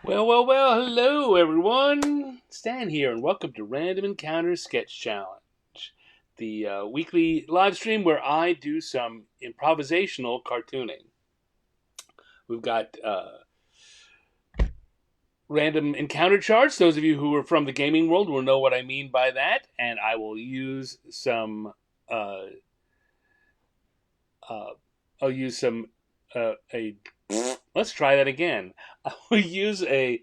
Well, hello everyone. Stan here, and welcome to Random Encounter Sketch Challenge, the weekly live stream where I do some improvisational cartooning. We've got random encounter charts. Those of you who are from the gaming world will know what I mean by that, and I will use some. Uh, uh, I'll use some a. Let's try that again. I will use a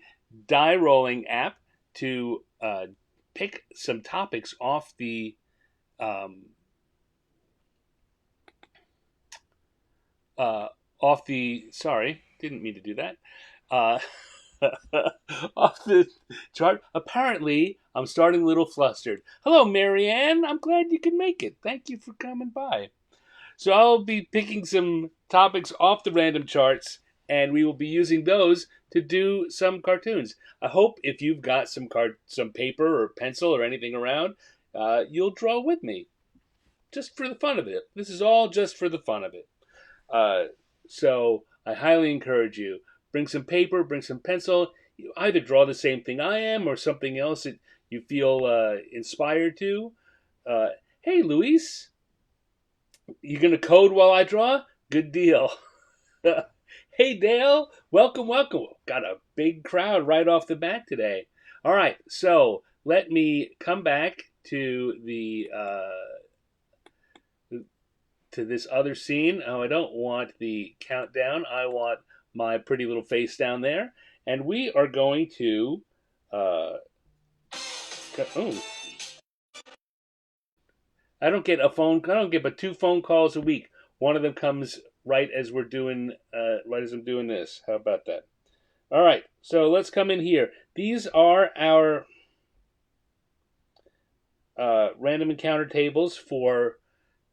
die rolling app to pick some topics um, uh, off the. Sorry, didn't mean to do that. Uh, off the chart. Apparently, I'm starting a little flustered. Hello, Marianne. I'm glad you could make it. Thank you for coming by. So I'll be picking some topics off the random charts, and we will be using those to do some cartoons. I hope if you've got some paper or pencil or anything around, you'll draw with me, just for the fun of it. This is all just for the fun of it. Uh, so I highly encourage you. Bring some paper, bring some pencil. You either draw the same thing I am or something else that you feel inspired to. Uh, hey, Luis, you gonna code while I draw? Good deal. Hey, Dale, welcome. Got a big crowd right off the bat today. All right, so let me come back to this other scene. Oh, I don't want the countdown. I want my pretty little face down there, and we are going to. Uh, oh, I don't get a phone. I don't get but two phone calls a week. One of them comes right as I'm doing this. How about that? All right, so let's come in here. These are our random encounter tables for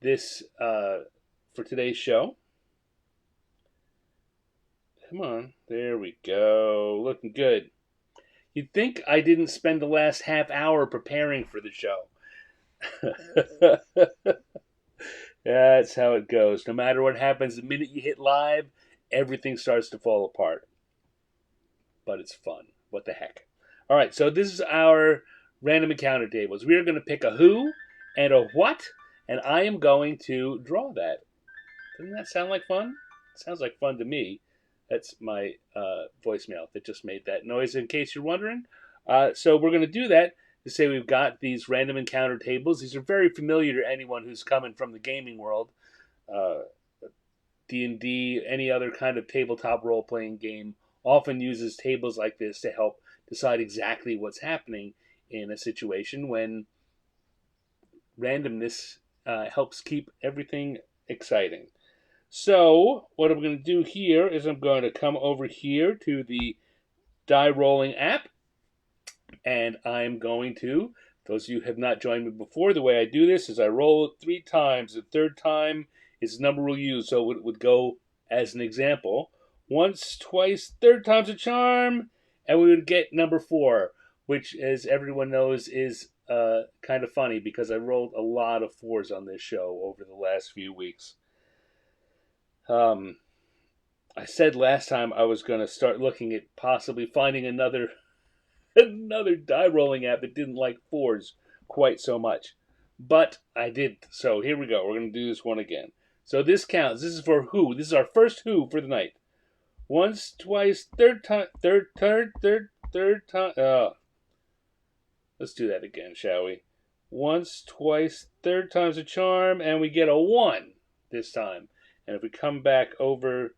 this for today's show. Come on, there we go. Looking good. You'd think I didn't spend the last half hour preparing for the show. That's how it goes. No matter what happens, the minute you hit live, everything starts to fall apart. But it's fun. What the heck? All right, so this is our random encounter tables. We are going to pick a who and a what, and I am going to draw that. Doesn't that sound like fun? It sounds like fun to me. That's my voicemail that just made that noise, in case you're wondering. So we're going to do that to say we've got these random encounter tables. These are very familiar to anyone who's coming from the gaming world. Uh, D&D, any other kind of tabletop role-playing game often uses tables like this to help decide exactly what's happening in a situation when randomness helps keep everything exciting. So what I'm going to do here is I'm going to come over here to the die rolling app, and I'm going to, those of you who have not joined me before, the way I do this is I roll it 3 times. The third time is the number we'll use, so it would go as an example. Once, twice, third time's a charm, and we would get number 4, which, as everyone knows, is kind of funny because I rolled a lot of 4s on this show over the last few weeks. I said last time I was going to start looking at possibly finding another die rolling app that didn't like 4s quite so much. But I did. So here we go. We're going to do this one again. So this counts. This is for who. This is our first who for the night. Once, twice, third time. Third time. Let's do that again, shall we? Once, twice, third time's a charm, and we get a 1 this time. And if we come back over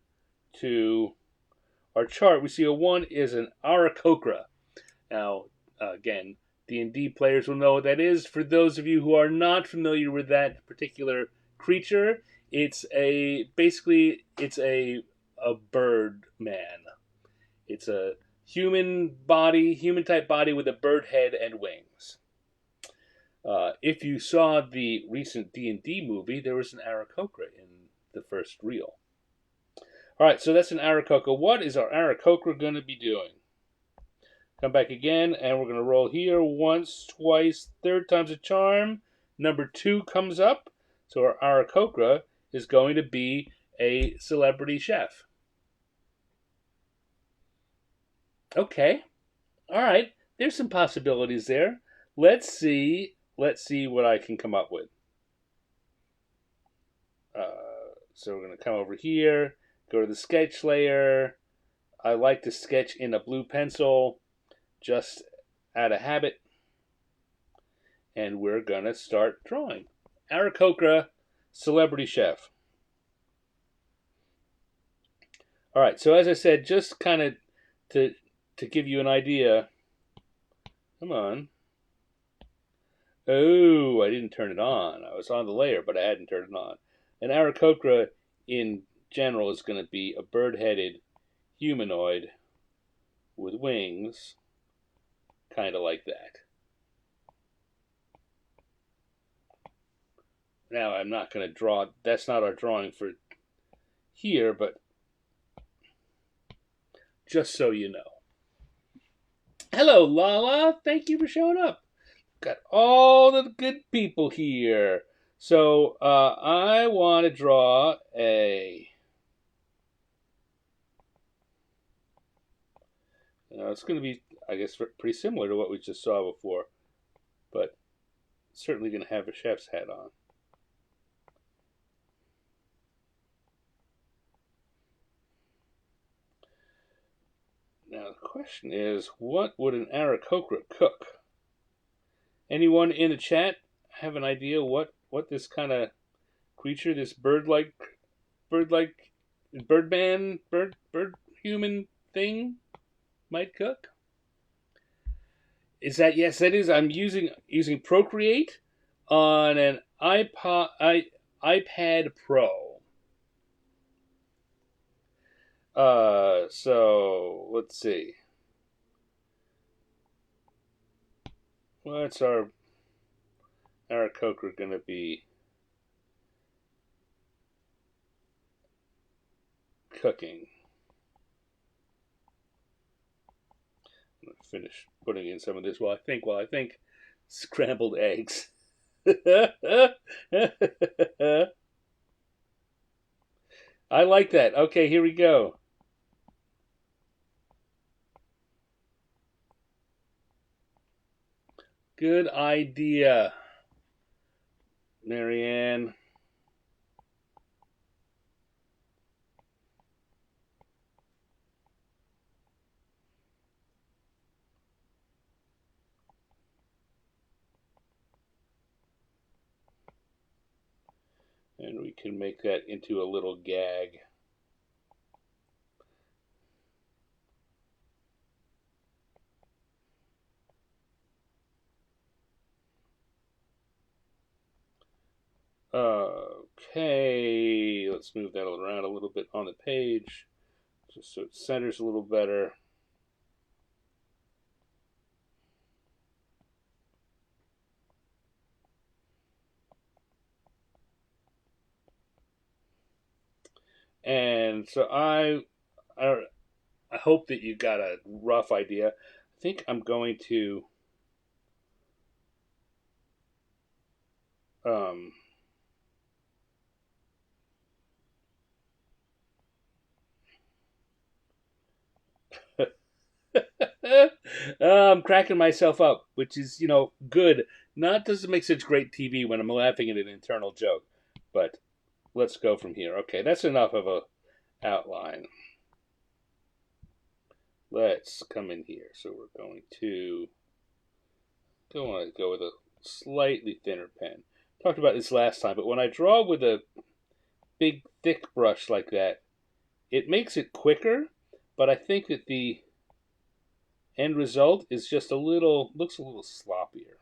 to our chart, we see a 1 is an Aarakocra. Now, again, D&D players will know what that is. For those of you who are not familiar with that particular creature, it's basically a bird man. It's a human type body with a bird head and wings. If you saw the recent D&D movie, there was an Aarakocra in the first reel. All right, so that's an Aarakocra. What is our Aarakocra going to be doing? Come back again, and we're going to roll here. Once, twice, third time's a charm. Number 2 comes up. So our Aarakocra is going to be a celebrity chef. Okay. All right. There's some possibilities there. Let's see. Let's see what I can come up with. So we're going to come over here, go to the sketch layer. I like to sketch in a blue pencil just out of habit. And we're going to start drawing. Aarakocra, celebrity chef. All right, so as I said, just kind of to give you an idea. Come on. Oh, I didn't turn it on. I was on the layer, but I hadn't turned it on. An Aarakocra in general is going to be a bird-headed humanoid with wings, kind of like that. Now, I'm not going to draw, that's not our drawing for here, but just so you know. Hello, Lala. Thank you for showing up. Got all the good people here. So I want to draw a. It's going to be, I guess, pretty similar to what we just saw before, but certainly going to have a chef's hat on. Now the question is, what would an Aarakocra cook? Anyone in the chat have an idea what this kind of creature, this bird-like, bird human thing might cook? Is that yes? That is. I'm using Procreate on an iPad Pro. So let's see. What's our Aarakocra going to be cooking? I'm going to finish putting in some of this while I think. Scrambled eggs. I like that. Okay, here we go. Good idea, Marianne. And we can make that into a little gag. Okay, let's move that around a little bit on the page, just so it centers a little better. And so I hope that you got a rough idea. I think I'm going to um, I'm cracking myself up, which is, good. Not doesn't make such great TV when I'm laughing at an internal joke. But let's go from here. Okay, that's enough of a outline. Let's come in here. So we're going to go with a slightly thinner pen. Talked about this last time, but when I draw with a big thick brush like that, it makes it quicker, but I think that the end result is just looks a little sloppier.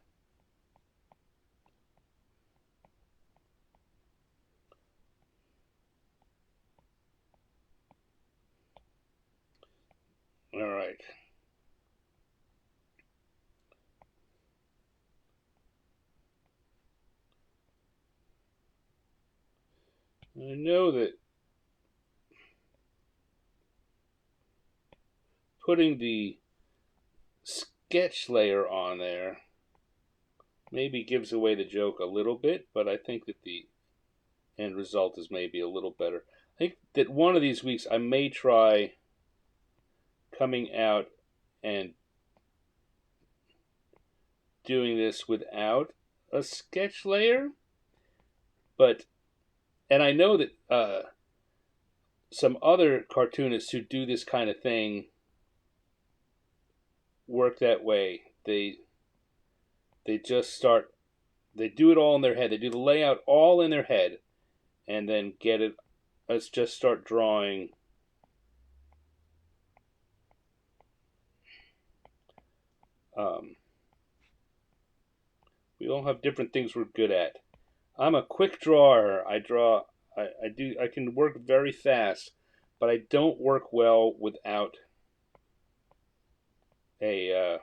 All right. I know that putting the sketch layer on there maybe gives away the joke a little bit, but I think that the end result is maybe a little better. I think that one of these weeks I may try coming out and doing this without a sketch layer. But and I know that some other cartoonists who do this kind of thing work that way. They just start. They do it all in their head. They do the layout all in their head, and then get it. Let's just start drawing. We all have different things we're good at. I'm a quick drawer. I draw. I do. I can work very fast, but I don't work well without a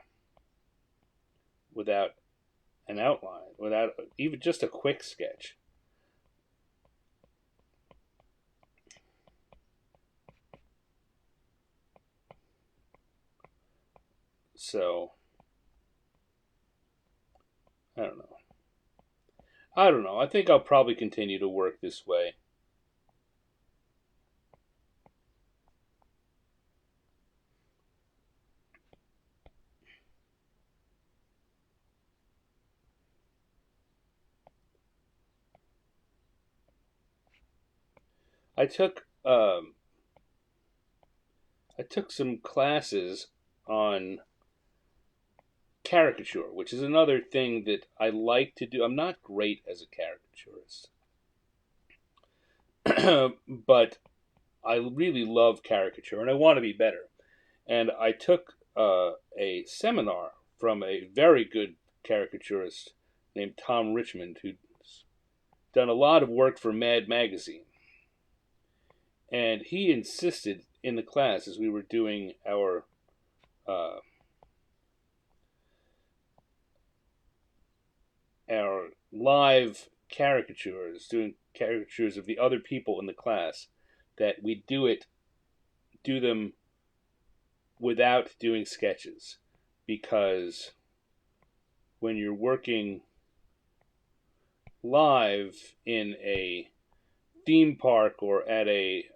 without an outline, without even just a quick sketch. So I don't know. I don't know. I think I'll probably continue to work this way. I took I took some classes on caricature, which is another thing that I like to do. I'm not great as a caricaturist, but I really love caricature and I want to be better. And I took a seminar from a very good caricaturist named Tom Richmond, who's done a lot of work for Mad Magazine. And he insisted in the class as we were doing uh, our live caricatures, doing caricatures of the other people in the class, that we do them without doing sketches, because when you're working live in a theme park or at an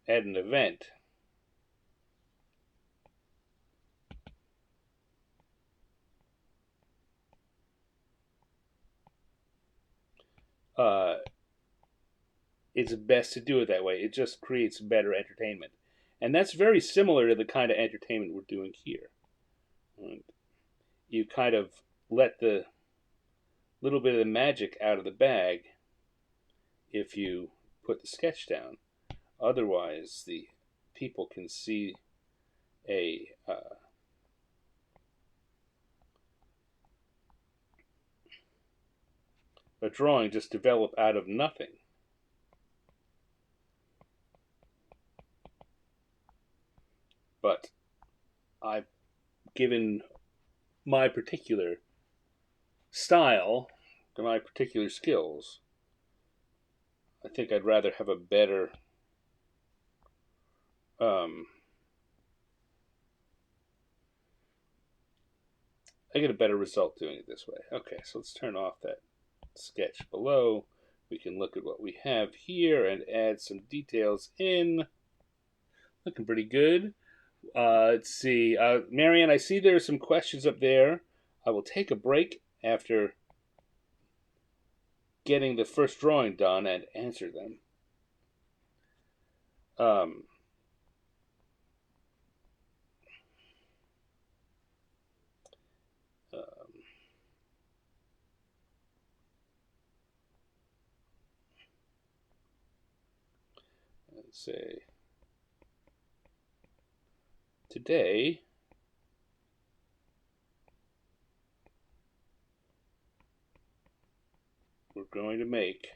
event, uh, it's best to do it that way. It just creates better entertainment, and that's very similar to the kind of entertainment we're doing here. And you kind of let the little bit of the magic out of the bag if you put the sketch down. Otherwise, the people can see a a drawing just develop out of nothing. But I've given my particular style to my particular skills. I think I'd rather have a better I get a better result doing it this way. Okay, so let's turn off that sketch below. We can look at what we have here and add some details in. Looking pretty good. Let's see. Marianne, I see there are some questions up there. I will take a break after getting the first drawing done and answer them. Um, um, let's say today we're going to make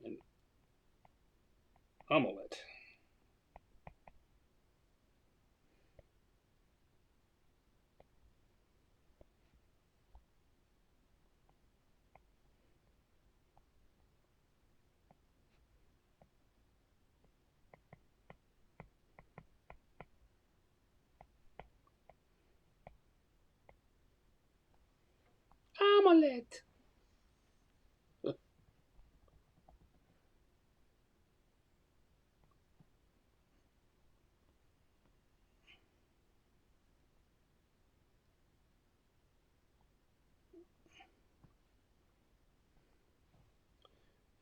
an omelette. omelette.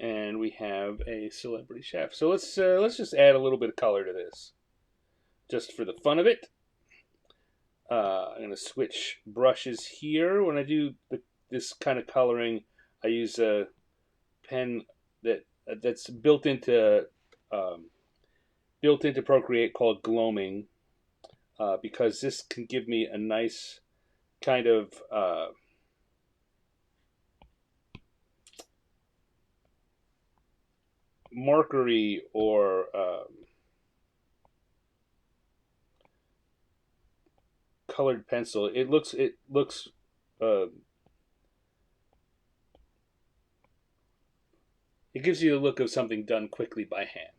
And we have a celebrity chef. So let's just add a little bit of color to this, just for the fun of it. I'm going to switch brushes here. When I do this kind of coloring, I use a pen that's um, built into Procreate called Gloaming, because this can give me a nice kind of markery or colored pencil. It looks uh, it gives you the look of something done quickly by hand.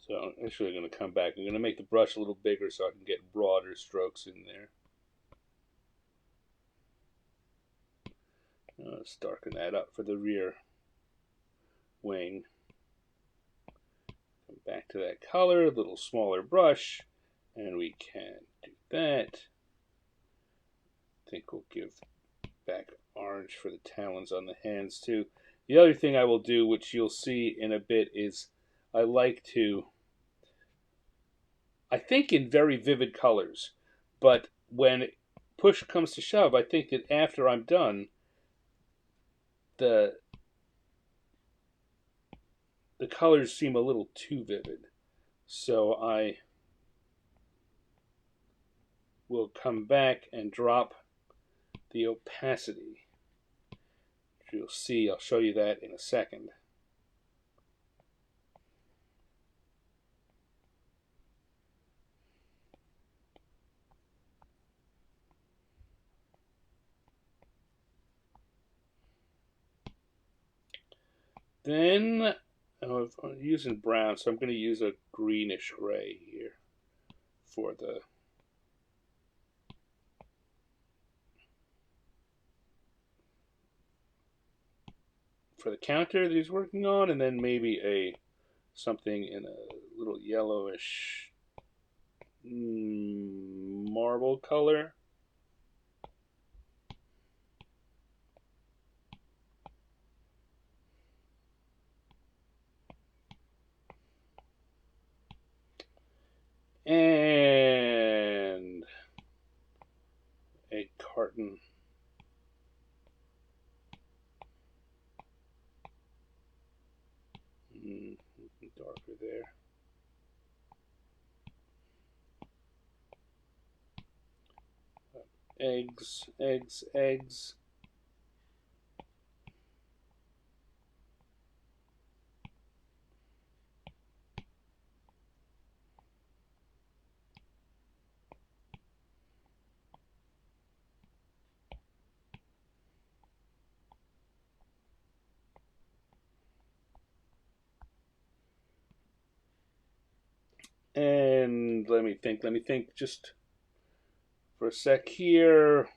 So I'm actually going to come back. I'm going to make the brush a little bigger so I can get broader strokes in there. Let's darken that up for the rear wing. Come back to that color, a little smaller brush, and we can do that. I think we'll give back orange for the talons on the hands too. The other thing I will do, which you'll see in a bit, is I like to, I think in very vivid colors, but when push comes to shove, I think that after I'm done, the the colors seem a little too vivid. So I will come back and drop the opacity. You'll see, I'll show you that in a second. Then I'm using brown, so I'm going to use a greenish gray here for the counter that he's working on, and then maybe a something in a little yellowish marble color. And a carton. Darker there. Eggs, eggs, eggs. And let me think just for a sec here.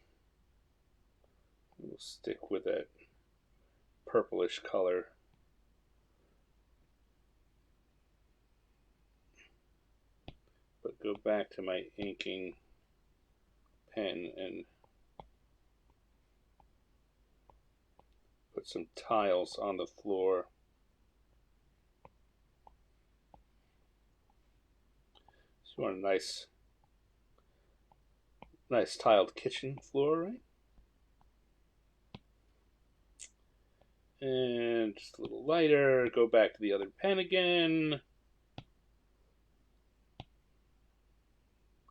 We'll stick with that purplish color. But go back to my inking pen and put some tiles on the floor. So you want a nice tiled kitchen floor, right? And just a little lighter. Go back to the other pen again.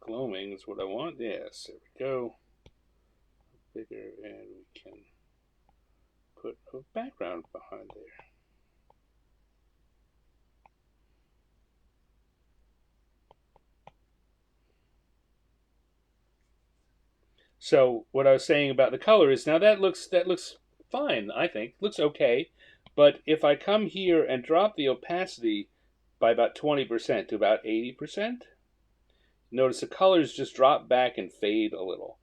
Gloaming is what I want. Yes, there we go. Bigger, and we can put a background behind there. So what I was saying about the color is now that looks fine. I think looks okay, but if I come here and drop the opacity by about 20% to about 80%, notice the colors just drop back and fade a little.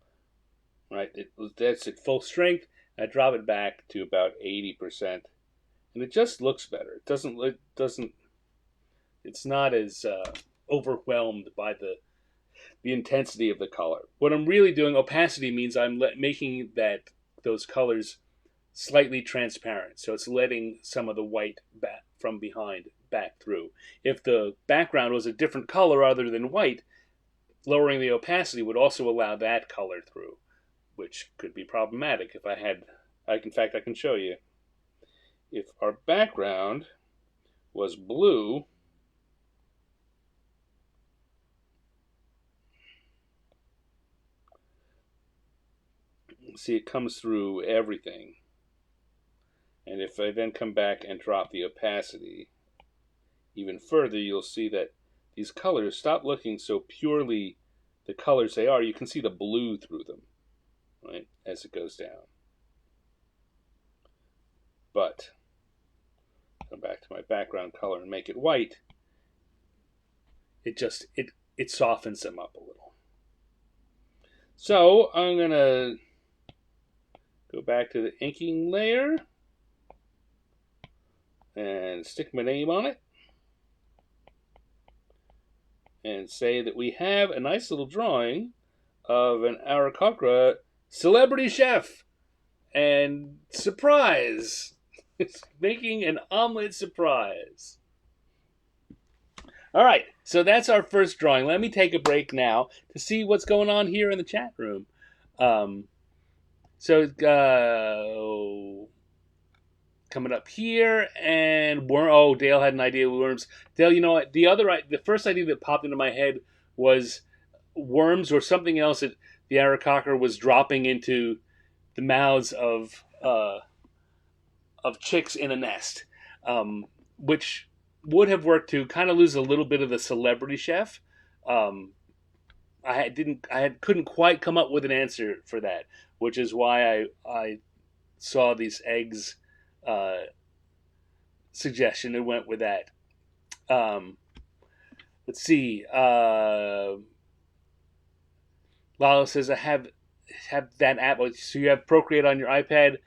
Right, that's at full strength. I drop it back to about 80%, and it just looks better. It doesn't. It doesn't. It's not as overwhelmed by the intensity of the color. What I'm really doing, opacity means I'm making those colors slightly transparent, so it's letting some of the white back from behind back through. If the background was a different color other than white, lowering the opacity would also allow that color through, which could be problematic. If I had, in fact, I can show you. If our background was blue, see, it comes through everything. And if I then come back and drop the opacity even further, you'll see that these colors stop looking so purely the colors they are. You can see the blue through them, right, as it goes down. But come back to my background color and make it white, it softens them up a little. So I'm gonna go back to the inking layer and stick my name on it and say that we have a nice little drawing of an Aarakocra celebrity chef. And surprise! It's making an omelet surprise. All right, so that's our first drawing. Let me take a break now to see what's going on here in the chat room. Coming up here, and Dale had an idea with worms. Dale, you know what? The first idea that popped into my head was worms or something else that the Aarakocra was dropping into the mouths of chicks in a nest, which would have worked to kind of lose a little bit of the celebrity chef. I couldn't quite come up with an answer for that, which is why I saw these eggs suggestion and went with that. Let's see. Lalo says I have that app. So you have Procreate on your iPad,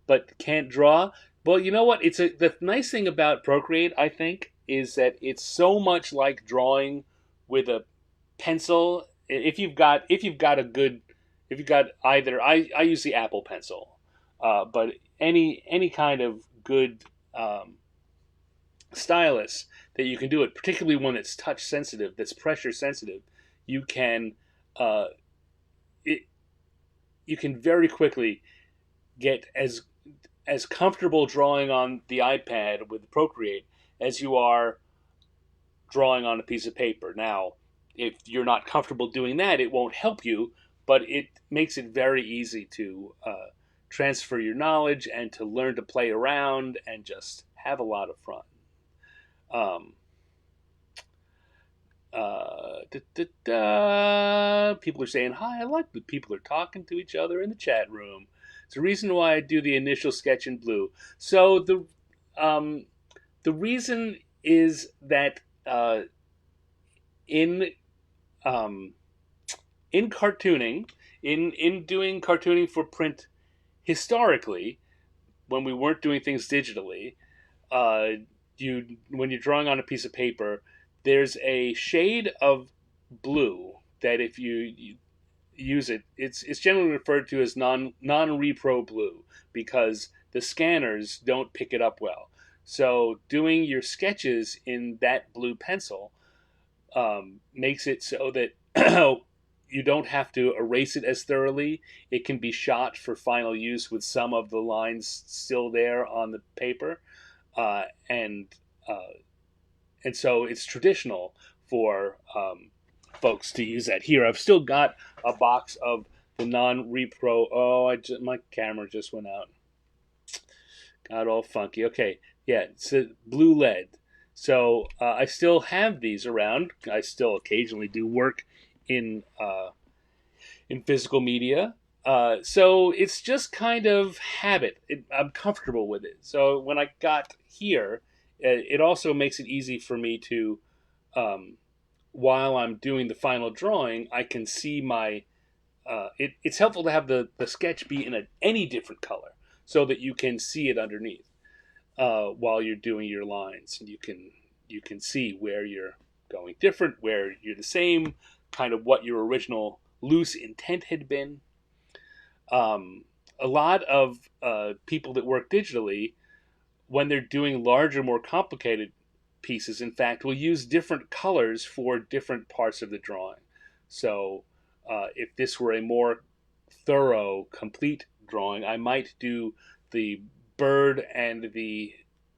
but can't draw. Well, you know what? The nice thing about Procreate, I think, is that it's so much like drawing with a pencil. If you've got either, I use the Apple Pencil, but any kind of good stylus that you can do it, particularly one that's touch sensitive, that's pressure sensitive, you can you can very quickly get as comfortable drawing on the iPad with Procreate as you are drawing on a piece of paper. Now, if you're not comfortable doing that, it won't help you, but it makes it very easy to transfer your knowledge and to learn to play around and just have a lot of fun. People are saying hi. I like that people are talking to each other in the chat room. It's the reason why I do the initial sketch in blue. So the reason is that in cartooning, in doing cartooning for print historically, when we weren't doing things digitally, when you're drawing on a piece of paper, there's a shade of blue that if you use it, it's generally referred to as non-repro blue because the scanners don't pick it up well. So doing your sketches in that blue pencil makes it so that you don't have to erase it as thoroughly. It can be shot for final use with some of the lines still there on the paper, and so it's traditional for folks to use that. Here, I've still got a box of the non-repro. Oh, my camera just went out. Got all funky. Okay, yeah, it's a blue lead. So I still have these around. I still occasionally do work in physical media, So it's just kind of habit. I'm comfortable with it. So when I got here, it also makes it easy for me to, um, while I'm doing the final drawing, I can see my. It's helpful to have the sketch be in any different color so that you can see it underneath while you're doing your lines, and you can see where you're going different, where you're the same, kind of what your original loose intent had been. Um, a lot of people that work digitally, when they're doing larger, more complicated pieces, in fact, will use different colors for different parts of the drawing. So, if this were a more thorough, complete drawing, I might do the bird and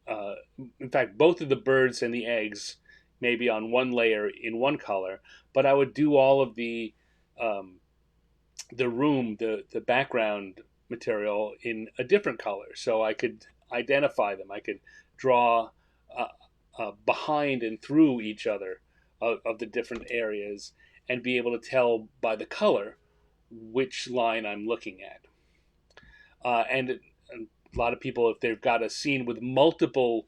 uh, in fact, both of the birds and the eggs maybe on one layer in one color, but I would do all of um, the room, the background material in a different color, so I could identify them. I could draw uh, behind and through each other of the different areas, and be able to tell by the color which line I'm looking at. And a lot of people, if they've got a scene with multiple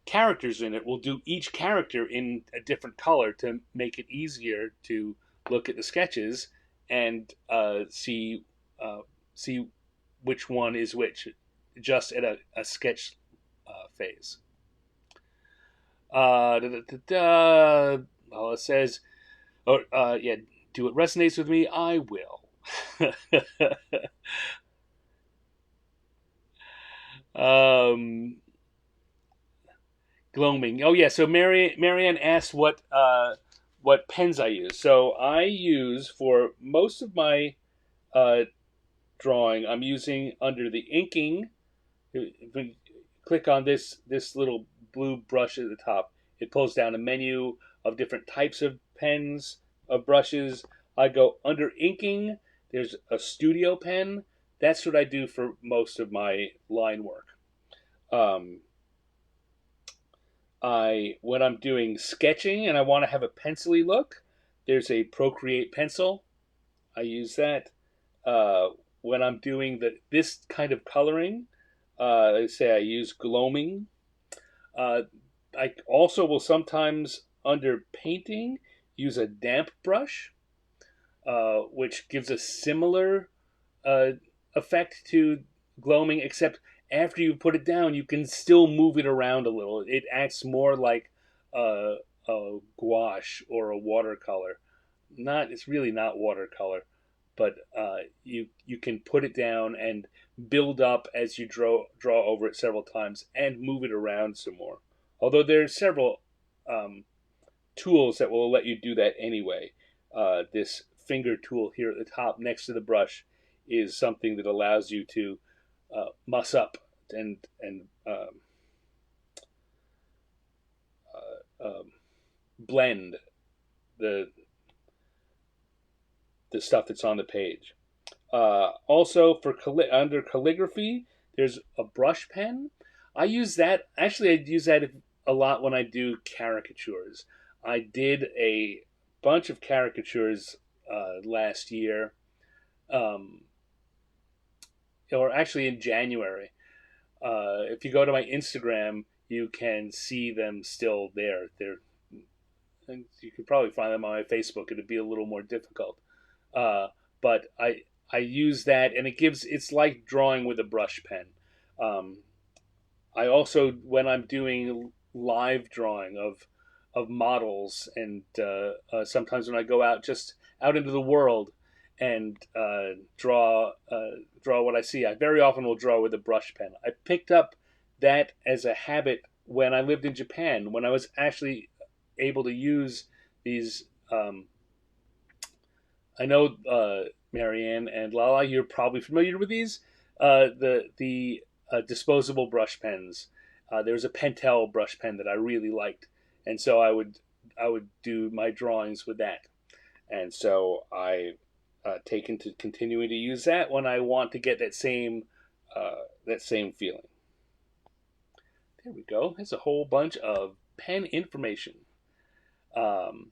characters in it, will do each character in a different color to make it easier to look at the sketches and uh, see which one is which, just at a sketch phase. Da, da, da, da. Well, it says, oh, yeah, do it resonates with me? I will. um, Gloaming. Oh yeah. So Marianne asked what pens I use. So I use for most of my uh, drawing. I'm using under the inking. If we click on this little blue brush at the top, it pulls down a menu of different types of pens, of brushes. I go under inking. There's a studio pen. That's what I do for most of my line work. Um, I when I'm doing sketching and I want to have a pencily look, there's a Procreate pencil. I use that. When I'm doing this kind of coloring, let's say I use gloaming. Uh, I also will sometimes under painting use a damp brush, which gives a similar uh, effect to gloaming, except after you put it down, you can still move it around a little. It acts more like a, a gouache or a watercolor. Not, it's really not watercolor, but you can put it down and build up as you draw over it several times and move it around some more. Although there are several um, tools that will let you do that anyway. This finger tool here at the top next to the brush is something that allows you to muss up and blend the the stuff that's on the page. Also, for under calligraphy, there's a brush pen. I use that. Actually, I use that a lot when I do caricatures. I did a bunch of caricatures last year, um, or actually in January. If you go to my Instagram, you can see them still there. You could probably find them on my Facebook. It'd be a little more difficult, uh, but I use that, and it's like drawing with a brush pen. Um, I also, when I'm doing live drawing of models, and sometimes when I go out just out into the world and draw what I see, I very often will draw with a brush pen. I picked up that as a habit when I lived in Japan, when I was actually able to use these. I know Marianne and Lala, you're probably familiar with these. The disposable brush pens. There was a Pentel brush pen that I really liked, and so I would do my drawings with that. And so I taken to continuing to use that when I want to get that same feeling. There we go. There's a whole bunch of pen information. Um,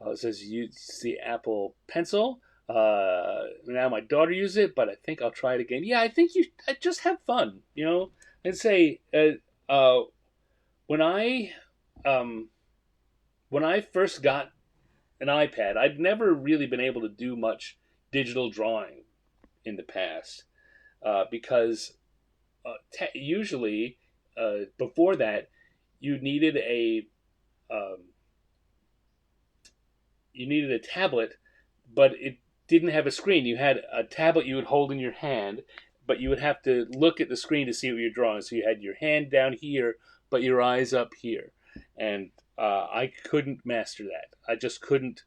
it says use the Apple Pencil. Now my daughter uses it, but I think I'll try it again. Yeah, I think I just have fun. And say when I um, when I first got an iPad, I'd never really been able to do much digital drawing in the past because usually before that you needed um, a tablet, but it didn't have a screen. You had a tablet you would hold in your hand, but you would have to look at the screen to see what you're drawing. So you had your hand down here, but your eyes up here, and I couldn't master that. I just couldn't.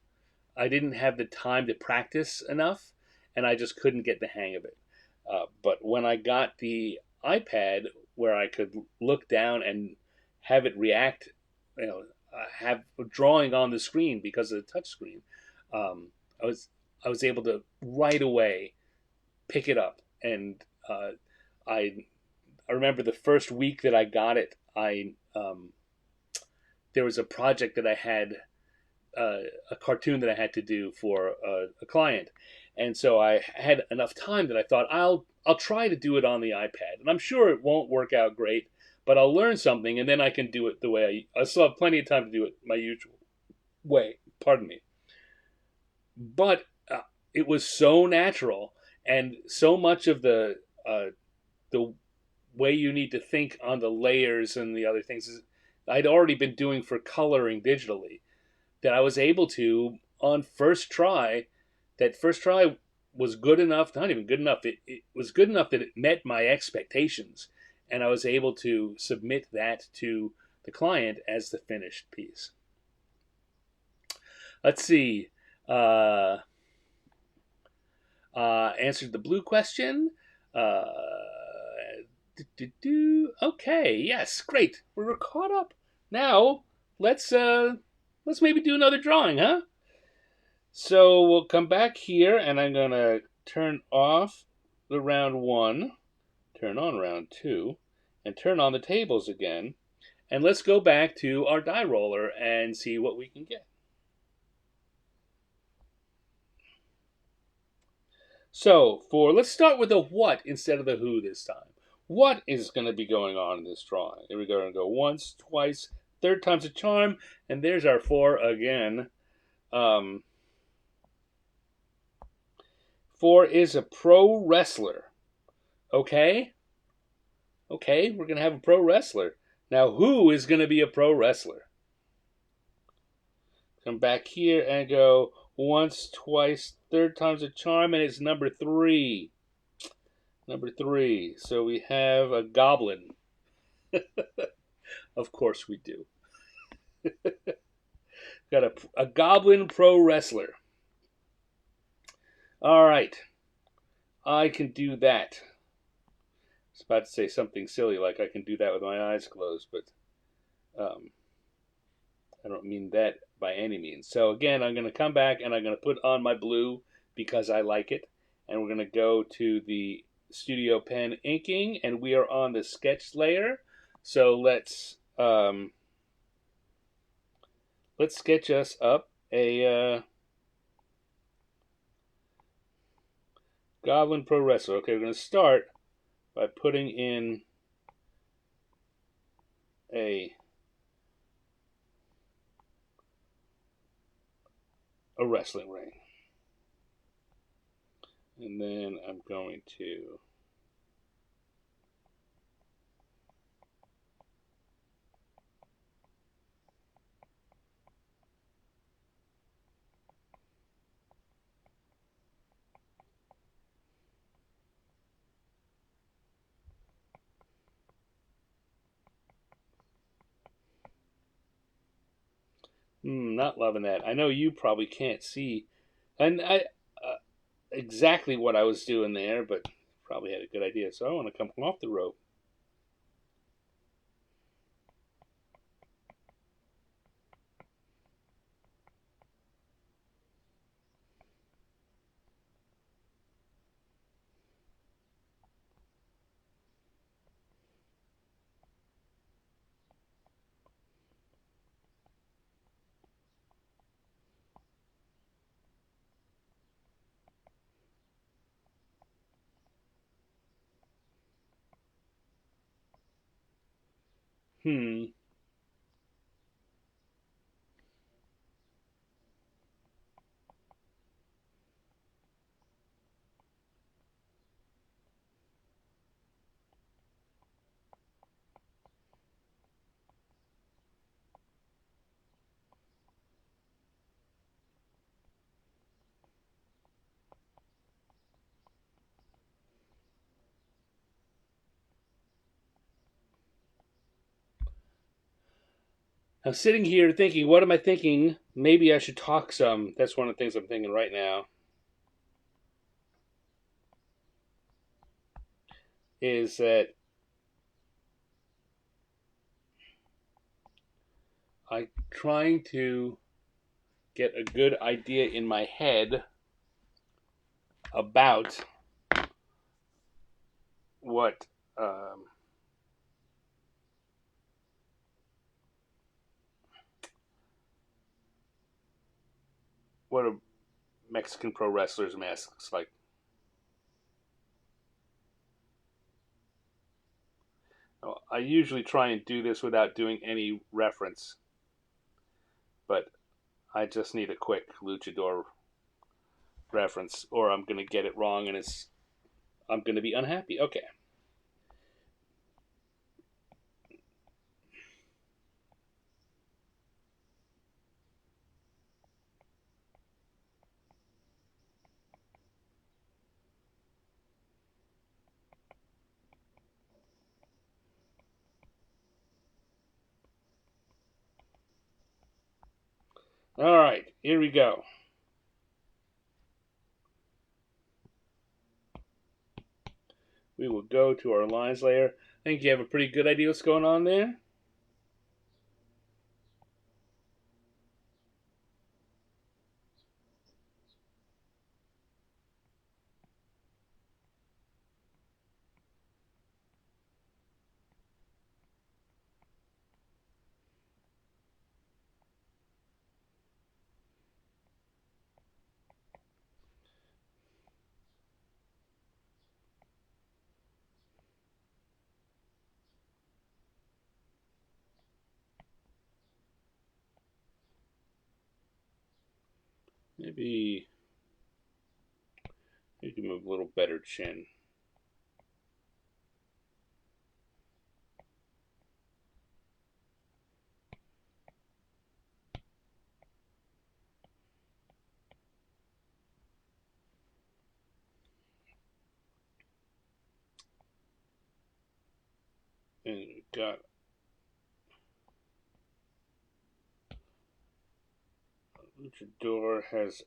I didn't have the time to practice enough, and I just couldn't get the hang of it. But when I got the iPad, where I could look down and have it react, have drawing on the screen because of the touch screen, um, I was I was able to right away pick it up, and I I remember the first week that I got it, I there was a project that I had a cartoon that I had to do for a client, and so I had enough time that I thought I'll try to do it on the iPad, and I'm sure it won't work out great, but I'll learn something, and then I can do it the way I still have plenty of time to do it my usual way. Pardon me, but it was so natural, and so much of the way you need to think on the layers and the other things is I'd already been doing for coloring digitally that I was able to on first try. That first try was good enough, not even good enough. It was good enough that it met my expectations, and I was able to submit that to the client as the finished piece. Let's see. Uh, Answered the blue question. Uh, Okay, yes, great. We're caught up. Now let's maybe do another drawing, huh? So we'll come back here, and I'm gonna turn off the round one, turn on round two, and turn on the tables again. And let's go back to our die roller and see what we can get. So let's start with the what instead of the who this time. What is going to be going on in this drawing? Here we go. We're going to go once, twice, third time's a charm, and there's our four again. Um, Four is a pro wrestler. Okay? Okay, we're going to have a pro wrestler. Now, who is going to be a pro wrestler? Come back here and go once, twice, third time's a charm, and it's number three. Number three. So we have a goblin. Of course we do. Got a goblin pro wrestler. All right. I can do that. I was about to say something silly like I can do that with my eyes closed, but I don't mean that by any means. So again, I'm going to come back and I'm going to put on my blue because I like it. And we're going to go to the Studio Pen inking, and we are on the sketch layer. So let's sketch us up a Goblin Pro Wrestler. Okay, we're going to start by putting in a wrestling ring. And then I'm going to not loving that. I know you probably can't see, and I exactly what I was doing there, but probably had a good idea. So I want to come off the rope. Hmm. I'm sitting here thinking, what am I thinking? Maybe I should talk some. That's one of the things I'm thinking right now. Is that I'm trying to get a good idea in my head about what what a Mexican pro wrestler's mask looks like. I usually try and do this without doing any reference, but I just need a quick luchador reference, or I'm going to get it wrong, and I'm going to be unhappy. Okay. All right, here we go. We will go to our lines layer. I think you have a pretty good idea what's going on there. Maybe give him a little better chin. And we got luchador has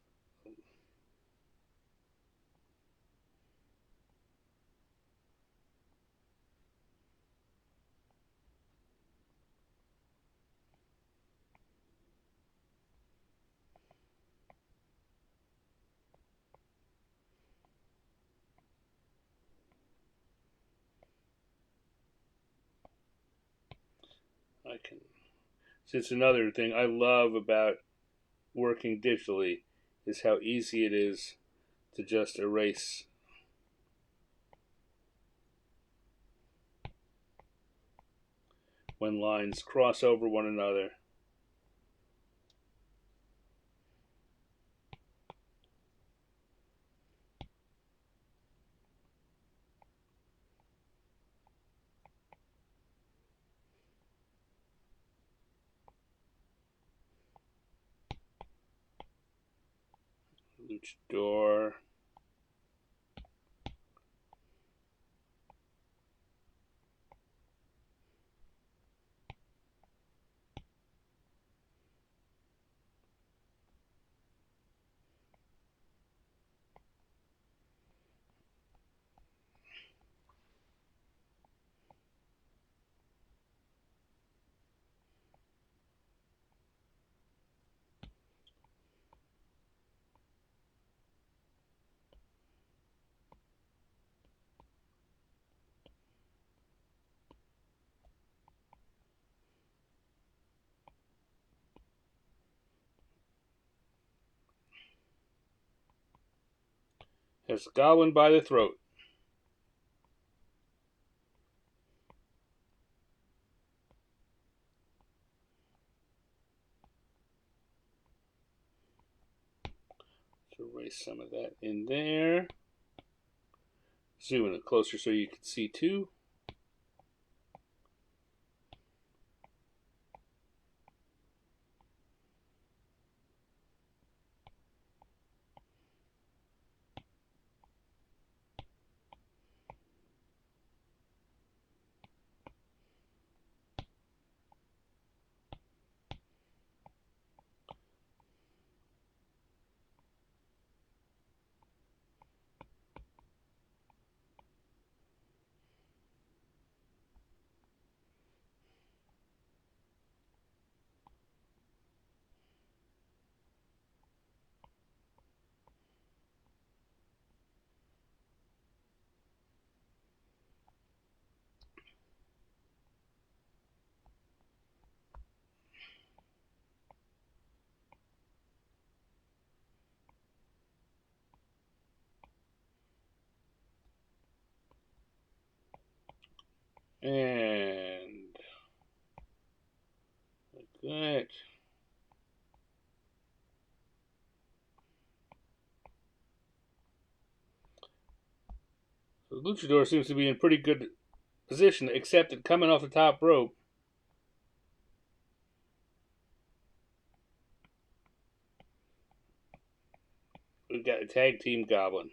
I can. So it's another thing I love about working digitally is how easy it is to just erase when lines cross over one another. Luchador. Has Goblin by the throat. To erase some of that in there. Zoom in closer so you can see too. And like that. So the luchador seems to be in pretty good position, except that coming off the top rope, we've got a tag team goblin.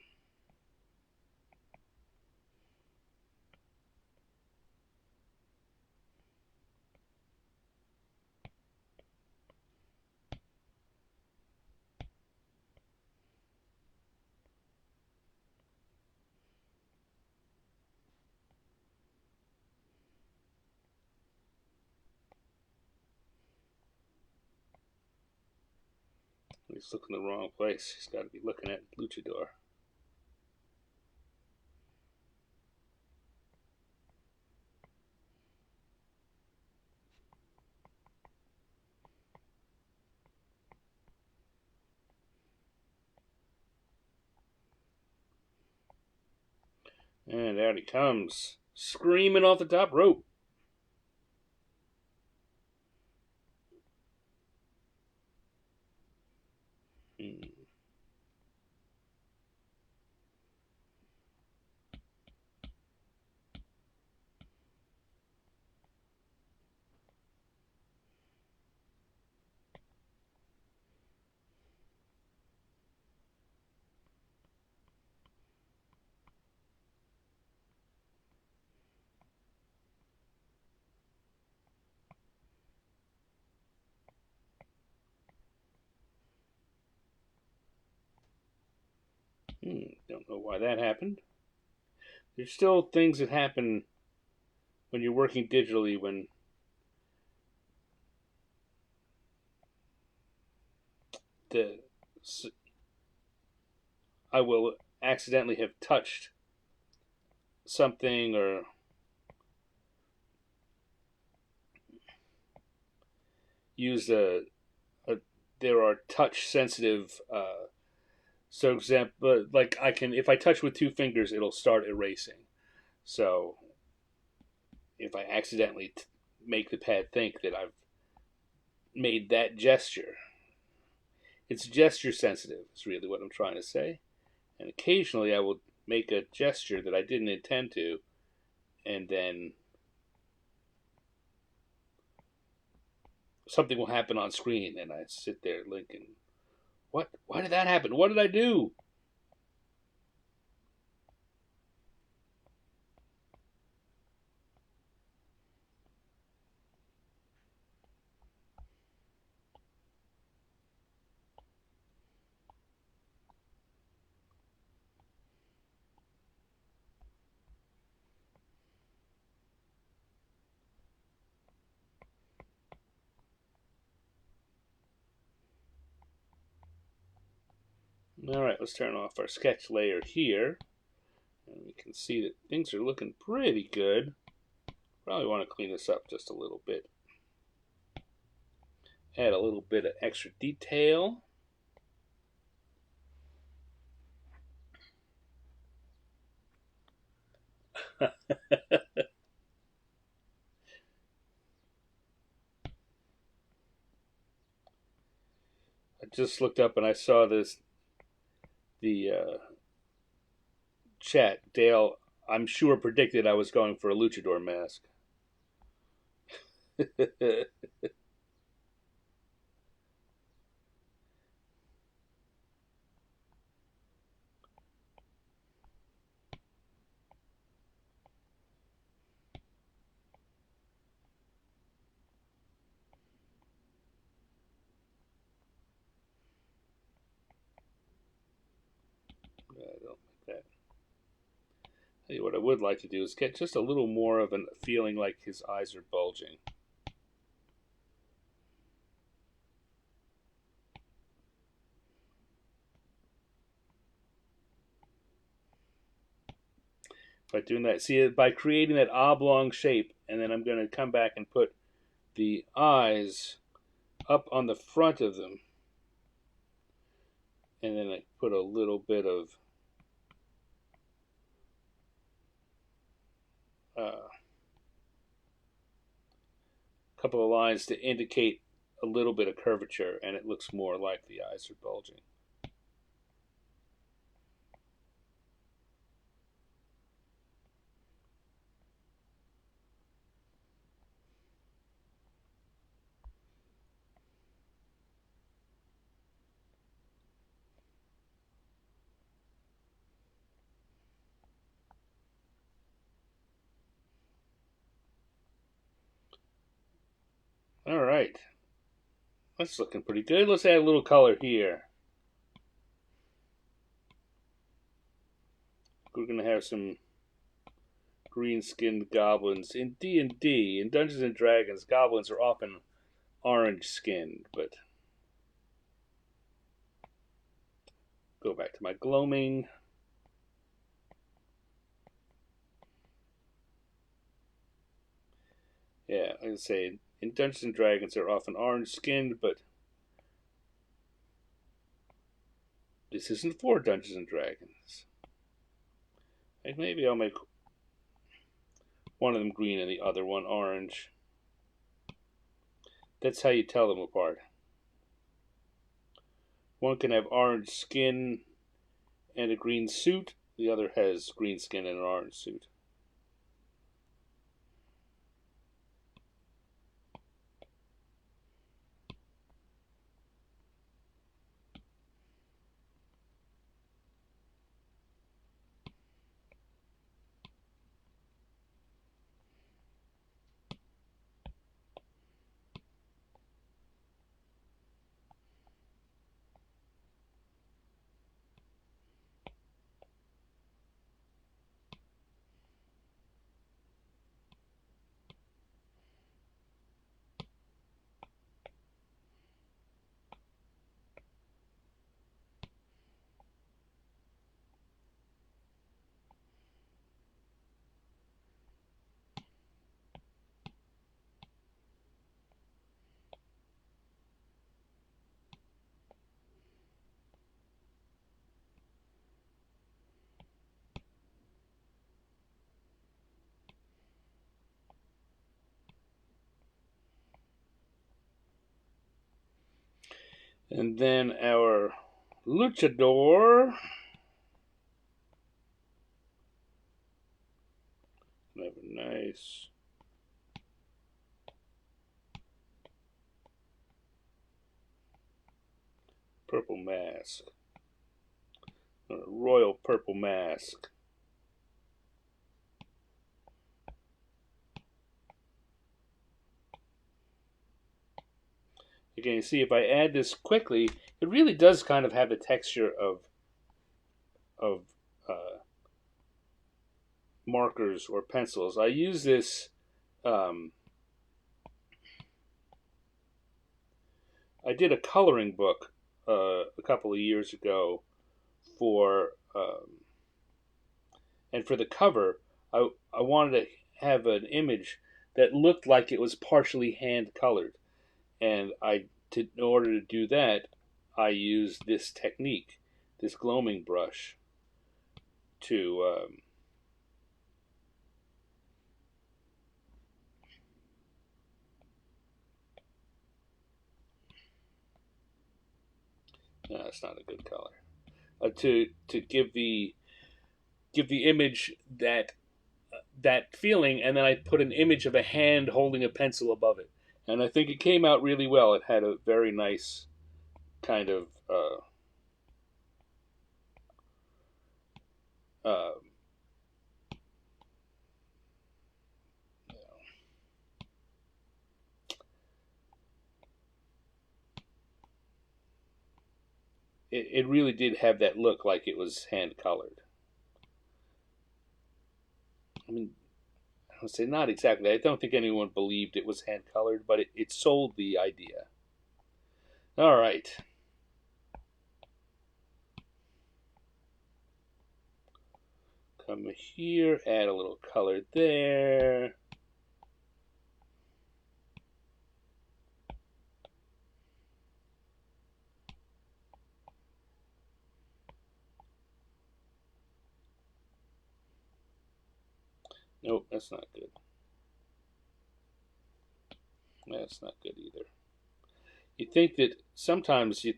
He's looking in the wrong place. He's got to be looking at luchador. And out he comes, screaming off the top rope. Don't know why that happened. There's still things that happen when you're working digitally when the I will accidentally have touched something or used there are touch sensitive so example like I can if I touch with two fingers it'll start erasing. So if I accidentally make the pad think that I've made that gesture, it's gesture sensitive is really what I'm trying to say. And occasionally I will make a gesture that I didn't intend to, and then something will happen on screen, and I sit there thinking, "What? Why did that happen? What did I do?" All right, let's turn off our sketch layer here, and we can see that things are looking pretty good. Probably want to clean this up just a little bit. Add a little bit of extra detail. I just looked up and I saw this the chat, Dale, I'm sure, predicted I was going for a luchador mask. I don't like that. Tell you what I would like to do is get just a little more of a feeling like his eyes are bulging. By doing that, see, by creating that oblong shape, and then I'm going to come back and put the eyes up on the front of them, and then I put a little bit of couple of lines to indicate a little bit of curvature, and it looks more like the eyes are bulging. All right, that's looking pretty good. Let's add a little color here. We're gonna have some green-skinned goblins in D&D. In Dungeons and Dragons, goblins are often orange-skinned, but go back to my gloaming. Yeah, like I say, in Dungeons and Dragons, they're often orange-skinned, but this isn't for Dungeons and Dragons. Like maybe I'll make one of them green and the other one orange. That's how you tell them apart. One can have orange skin and a green suit. The other has green skin and an orange suit. And then our luchador. Have a nice purple mask. A royal purple mask. Again, you see if I add this quickly, it really does kind of have the texture of markers or pencils. I use this. I did a coloring book a couple of years ago for, and for the cover, I wanted to have an image that looked like it was partially hand colored, and in order to do that, I used this technique, this gloaming brush, to no, it's not a good color. to give the image that feeling, and then I put an image of a hand holding a pencil above it, and I think it came out really well. It had a very nice kind of uh, it really did have that look like it was hand colored. I mean, I would say not exactly. I don't think anyone believed it was hand colored, but it sold the idea. All right. Come here, add a little color there. Nope, that's not good. That's not good either. You think that sometimes you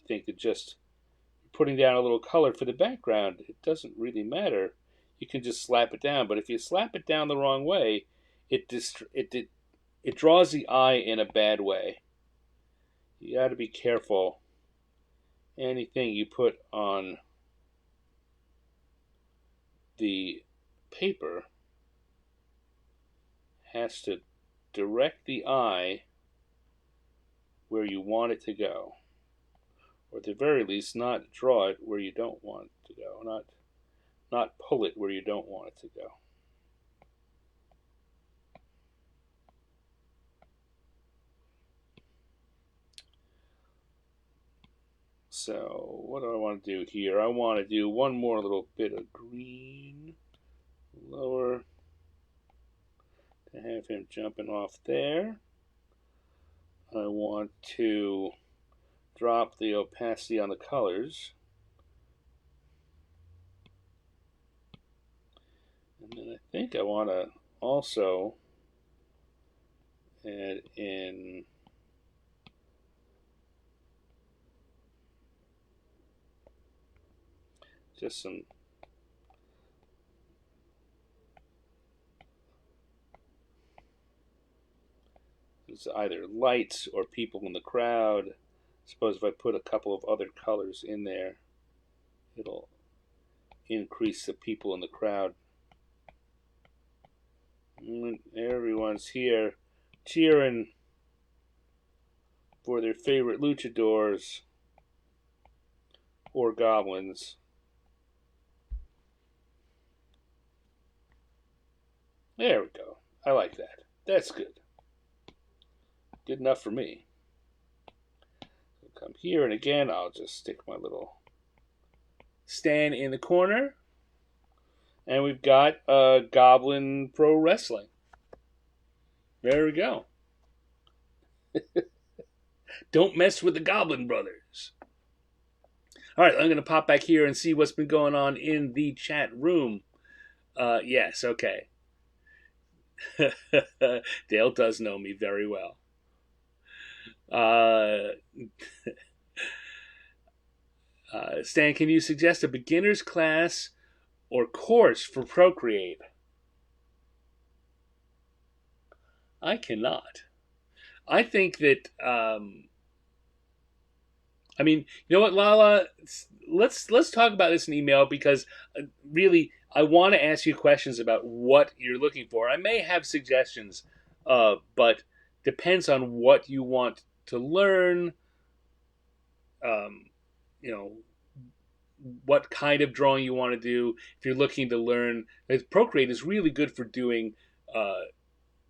think that just putting down a little color for the background, it doesn't really matter. You can just slap it down. But if you slap it down the wrong way, it draws the eye in a bad way. You got to be careful. Anything you put on the paper has to direct the eye where you want it to go, or at the very least, not draw it where you don't want it to go, not pull it where you don't want it to go. So what do I want to do here? I want to do one more little bit of green lower to have him jumping off there. I want to drop the opacity on the colors. And then I think I want to also add in just some it's either lights or people in the crowd. I suppose if I put a couple of other colors in there, it'll increase the people in the crowd. And everyone's here cheering for their favorite luchadors or goblins. There we go. I like that. That's good. Good enough for me. So come here, and again, I'll just stick my little stand in the corner. And we've got Goblin Pro Wrestling. There we go. Don't mess with the Goblin Brothers. All right, I'm going to pop back here and see what's been going on in the chat room. Yes, okay. Dale does know me very well. Stan, can you suggest a beginner's class or course for Procreate? I cannot. I think that I mean, you know what, Lala? Let's talk about this in email because really, I want to ask you questions about what you're looking for. I may have suggestions, but depends on what you want to learn. You know, what kind of drawing you want to do. If you're looking to learn, Procreate is really good for doing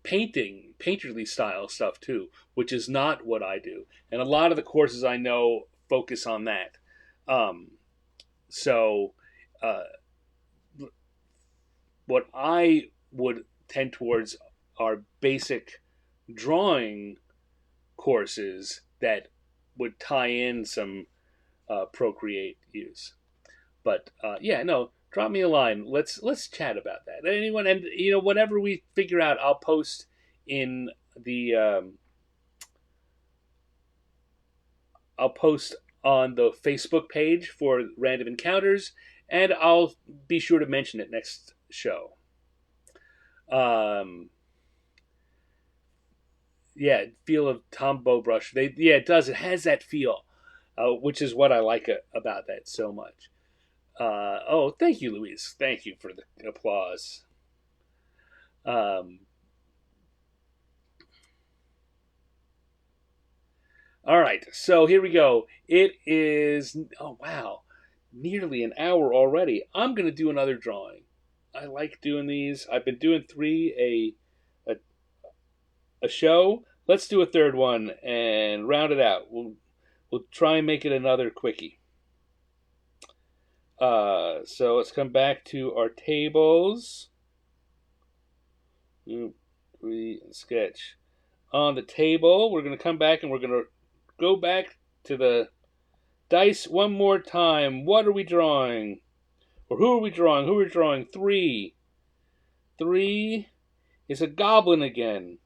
painterly style stuff too, which is not what I do. And a lot of the courses I know focus on that. So, what I would tend towards are basic drawing courses that would tie in some Procreate use. But yeah, no, drop me a line. Let's chat about that. Anyone, and you know, whatever we figure out, I'll post in the I'll post on the Facebook page for Random Encounters, and I'll be sure to mention it next show. Um, yeah, feel of Tombow brush. Yeah, it does. It has that feel, which is what I like about that so much. Oh, thank you, Louise. Thank you for the applause. Um, all right, so here we go. It is, oh wow, nearly an hour already. I'm gonna do another drawing. I like doing these. I've been doing three a a show. Let's do a third one and round it out. We'll try and make it another quickie. So let's come back to our tables. Three sketch on the table. We're gonna come back and we're gonna go back to the dice one more time. What are we drawing? Or who are we drawing? Who are we drawing? Three. Three is a goblin again.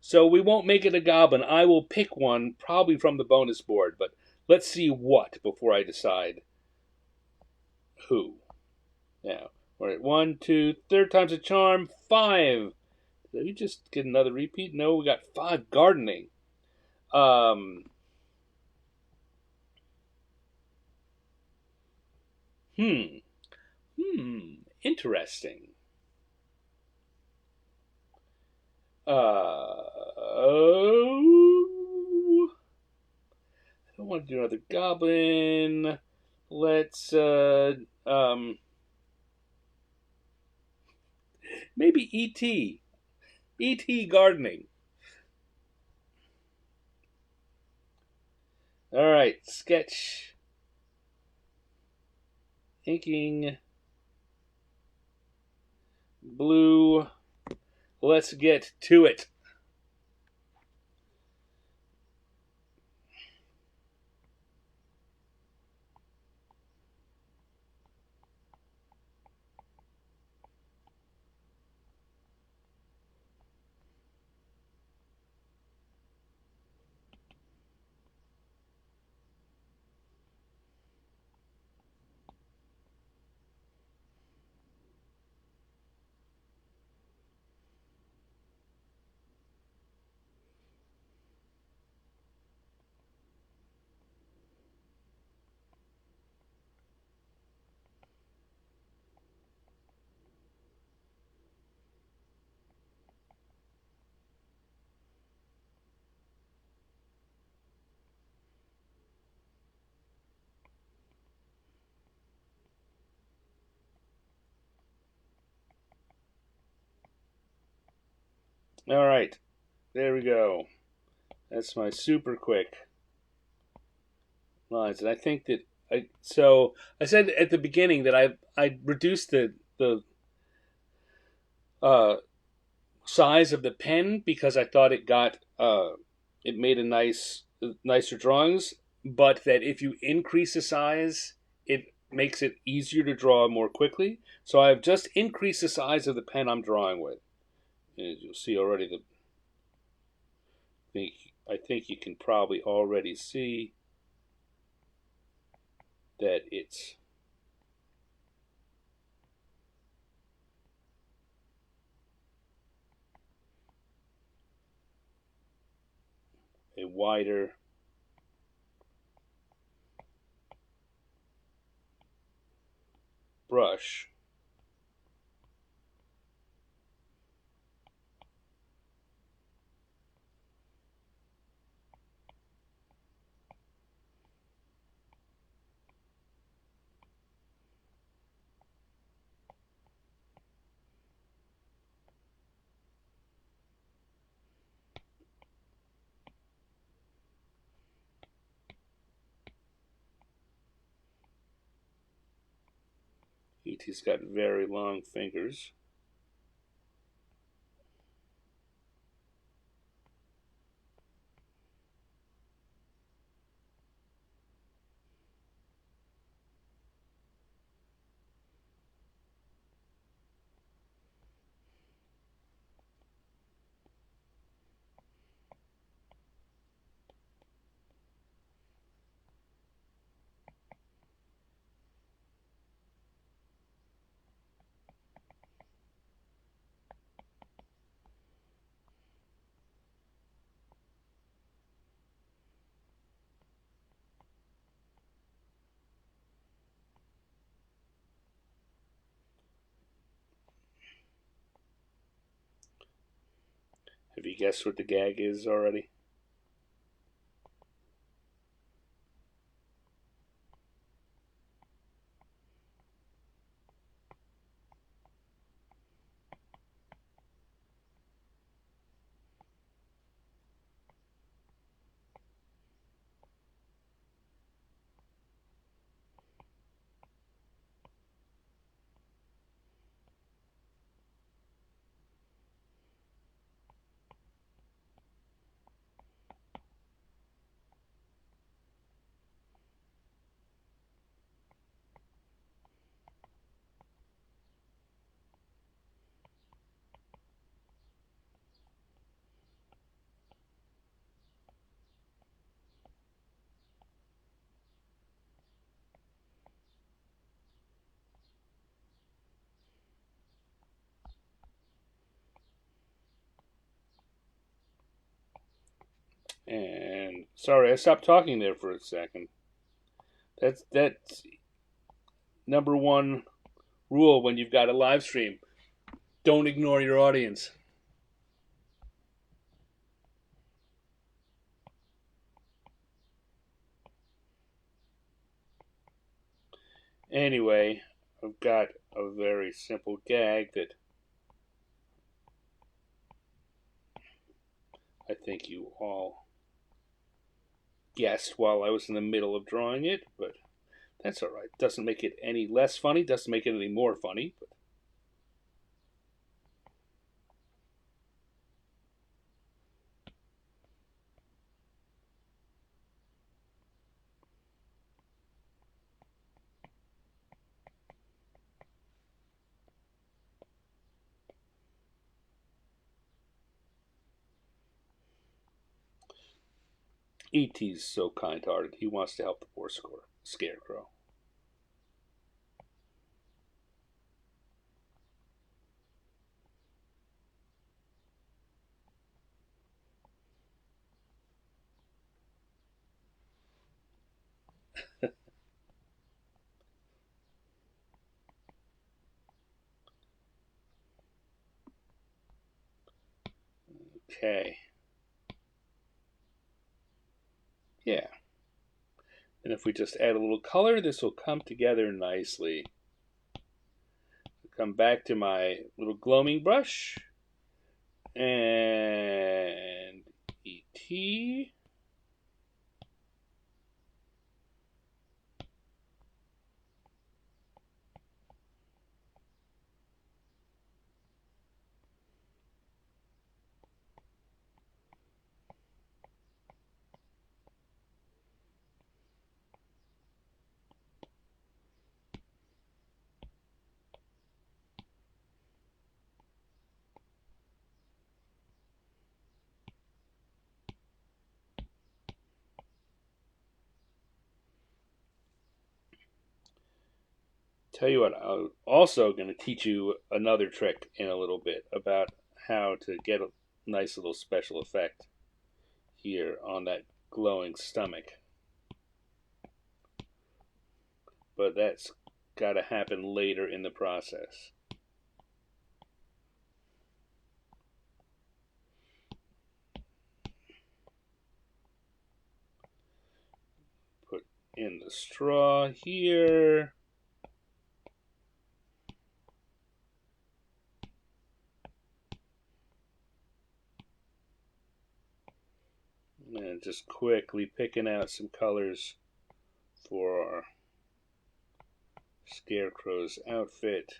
So we won't make it a goblin. I will pick one, probably from the bonus board, but let's see what before I decide who. Now, we're at one, two, third time's a charm, five. Did we just get another repeat? No, we got five gardening. Um, hmm. Interesting. I don't want to do another goblin. Let's maybe E.T. E.T. gardening. All right, sketch, inking, blue. Let's get to it. All right, there we go. That's my super quick lines, and I think that I said at the beginning that I reduced the uh, size of the pen because I thought it made a nicer drawings, but that if you increase the size, it makes it easier to draw more quickly. So I've just increased the size of the pen I'm drawing with. As you'll see already, I think you can probably already see that it's a wider brush. E.T.'s got very long fingers. Have you guessed what the gag is already? And sorry, I stopped talking there for a second. That's number one rule when you've got a live stream. Don't ignore your audience. Anyway, I've got a very simple gag that I think you all guessed while I was in the middle of drawing it, but that's all right. Doesn't make it any less funny, doesn't make it any more funny, but E.T.'s so kind-hearted. He wants to help the poor scarecrow. Okay. Yeah. And if we just add a little color, this will come together nicely. Come back to my little gloaming brush. And E.T. Tell you what, I'm also going to teach you another trick in a little bit about how to get a nice little special effect here on that glowing stomach. But that's got to happen later in the process. Put in the straw here. And just quickly picking out some colors for our scarecrow's outfit.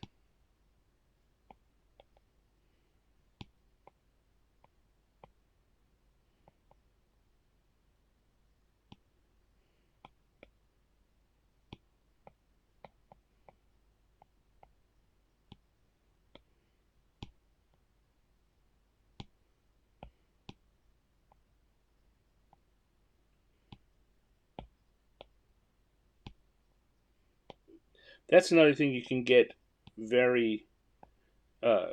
That's another thing you can get very. Uh,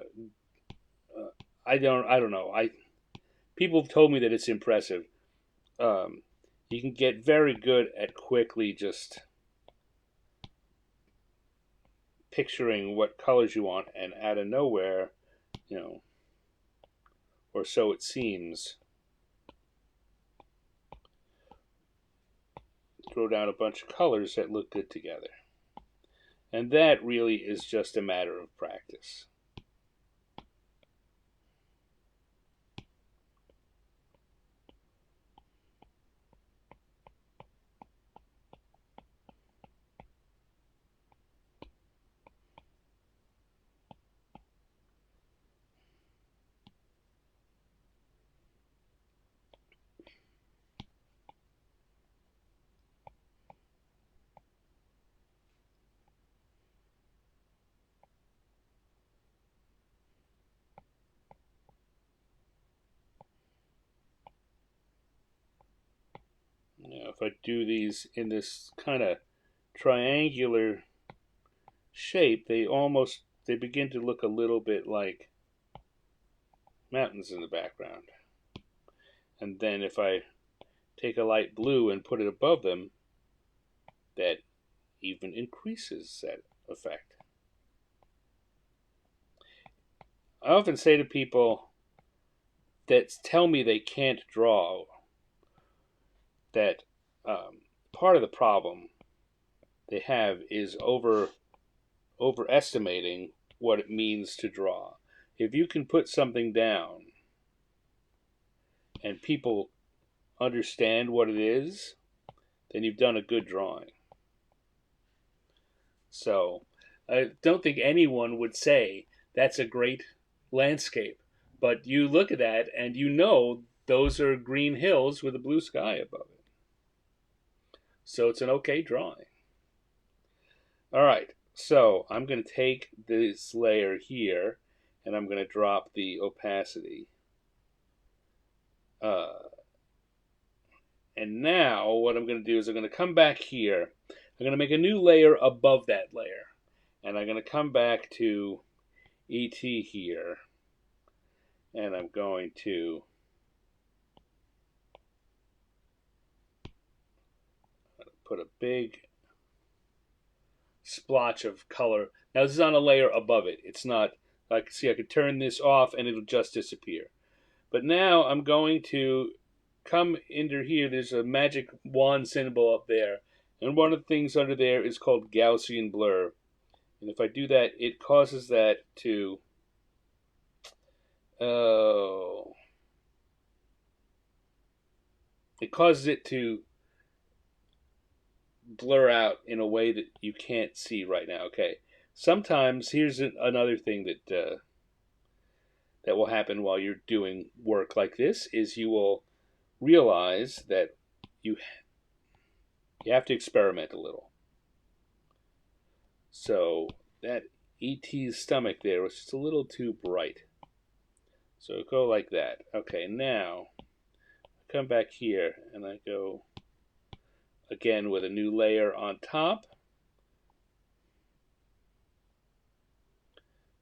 I don't know. People have told me that it's impressive. You can get very good at quickly just picturing what colors you want, and out of nowhere, you know, or so it seems. Throw down a bunch of colors that look good together. And that really is just a matter of practice. Now, if I do these in this kind of triangular shape, they begin to look a little bit like mountains in the background. And then if I take a light blue and put it above them, that even increases that effect. I often say to people that tell me they can't draw that part of the problem they have is overestimating what it means to draw. If you can put something down and people understand what it is, then you've done a good drawing. So I don't think anyone would say that's a great landscape, but you look at that and you know those are green hills with a blue sky above it. So it's an okay drawing. All right, so I'm going to take this layer here and I'm going to drop the opacity. And now what I'm going to do is I'm going to come back here. I'm going to make a new layer above that layer. And I'm going to come back to ET here. And I'm going to put a big splotch of color. Now this is on a layer above it. It's not, I can see I could turn this off and it'll just disappear. But now I'm going to come into here. There's a magic wand symbol up there. And one of the things under there is called Gaussian blur. And if I do that, it causes that to, it causes it to blur out in a way that you can't see right now. Okay. Sometimes here's another thing that that will happen while you're doing work like this is you will realize that you have to experiment a little. So that ET's stomach there was just a little too bright. So go like that. Okay, now I come back here and I go again with a new layer on top.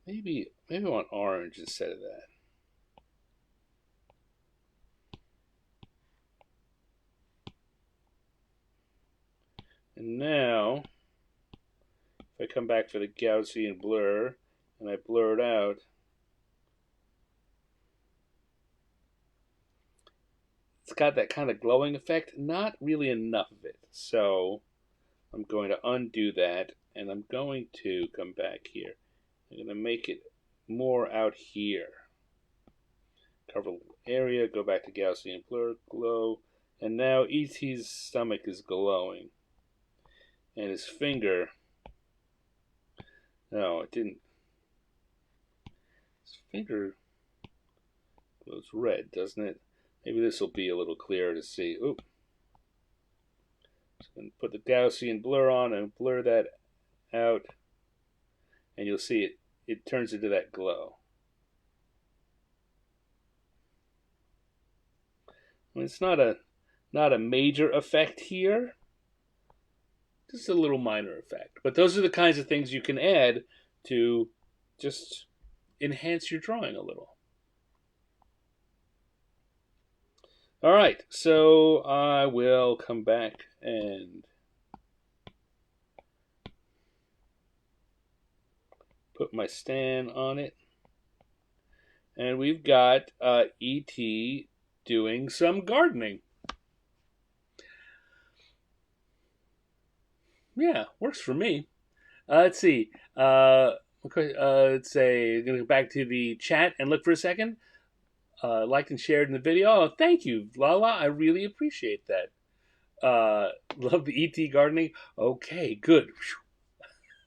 Maybe I want orange instead of that. And now, if I come back for the Gaussian blur and I blur it out, it's got that kind of glowing effect, not really enough of it. So I'm going to undo that and I'm going to come back here. I'm going to make it more out here. Cover area, go back to Gaussian blur, glow, and now ET's stomach is glowing. And his finger, no, it didn't. His finger glows red, doesn't it? Maybe this will be a little clearer to see. Oop. Just going to put the Gaussian blur on and blur that out. And you'll see it turns into that glow. I mean, it's not a major effect here. Just a little minor effect. But those are the kinds of things you can add to just enhance your drawing a little. All right, so I will come back and put my stand on it. And we've got E.T. doing some gardening. Yeah, works for me. Let's see. Okay, let's say, going to go back to the chat and look for a second. Liked and shared in the video. Oh, thank you, Lala. I really appreciate that. Love the ET gardening. Okay, good.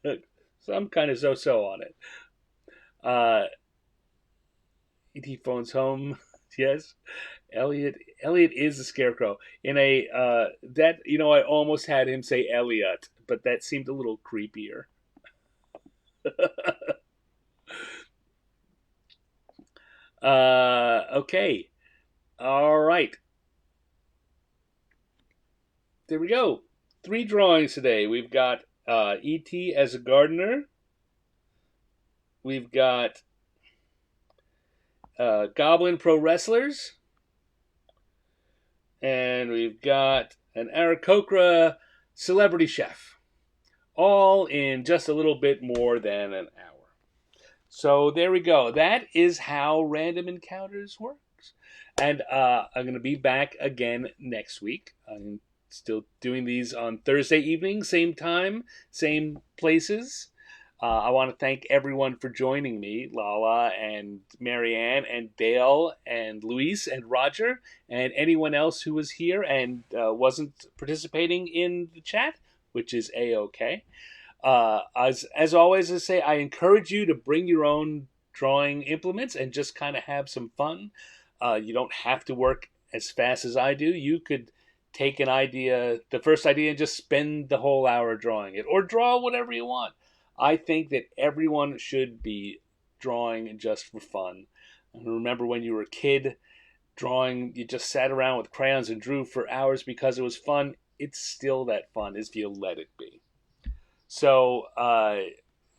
So I'm kind of so on it. Uh, ET phones home. Yes, Elliot. Elliot is a scarecrow. In a that I almost had him say Elliot, but that seemed a little creepier. Okay. All right. There we go. 3 drawings today. We've got E.T. as a gardener. We've got Goblin Pro Wrestlers. And we've got an Aarakocra Celebrity Chef. All in just a little bit more than an hour. So there we go. That is how Random Encounters works. And I'm going to be back again next week. I'm still doing these on Thursday evening, same time, same places. I want to thank everyone for joining me, Lala and Marianne and Dale and Luis and Roger and anyone else who was here and wasn't participating in the chat, which is a-okay. As always, I say, I encourage you to bring your own drawing implements and just kind of have some fun. You don't have to work as fast as I do. You could take an idea, the first idea, and just spend the whole hour drawing it, or draw whatever you want. I think that everyone should be drawing just for fun. And remember when you were a kid, drawing, you just sat around with crayons and drew for hours because it was fun. It's still that fun if you let it be. So,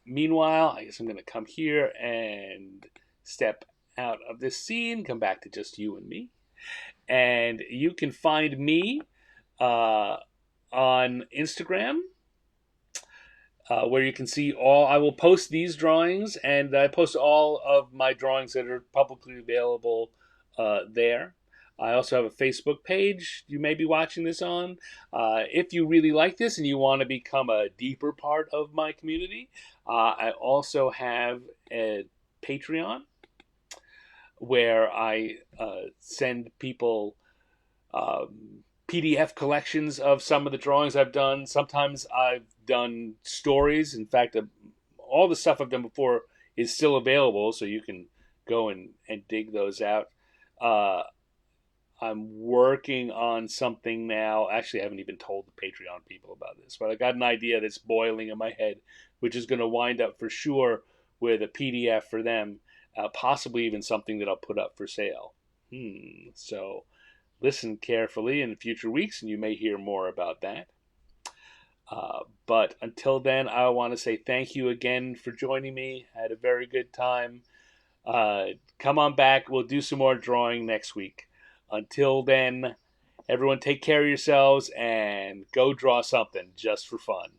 meanwhile, I guess I'm going to come here and step out of this scene, come back to just you and me. And you can find me on Instagram, where you can see I will post these drawings, and I post all of my drawings that are publicly available there. I also have a Facebook page you may be watching this on. If you really like this and you want to become a deeper part of my community, I also have a Patreon where I send people PDF collections of some of the drawings I've done. Sometimes I've done stories. In fact, all the stuff I've done before is still available, so you can go and dig those out. I'm working on something now. Actually, I haven't even told the Patreon people about this, but I got an idea that's boiling in my head, which is going to wind up for sure with a PDF for them, possibly even something that I'll put up for sale. So listen carefully in future weeks, and you may hear more about that. But until then, I want to say thank you again for joining me. I had a very good time. Come on back. We'll do some more drawing next week. Until then, everyone take care of yourselves and go draw something just for fun.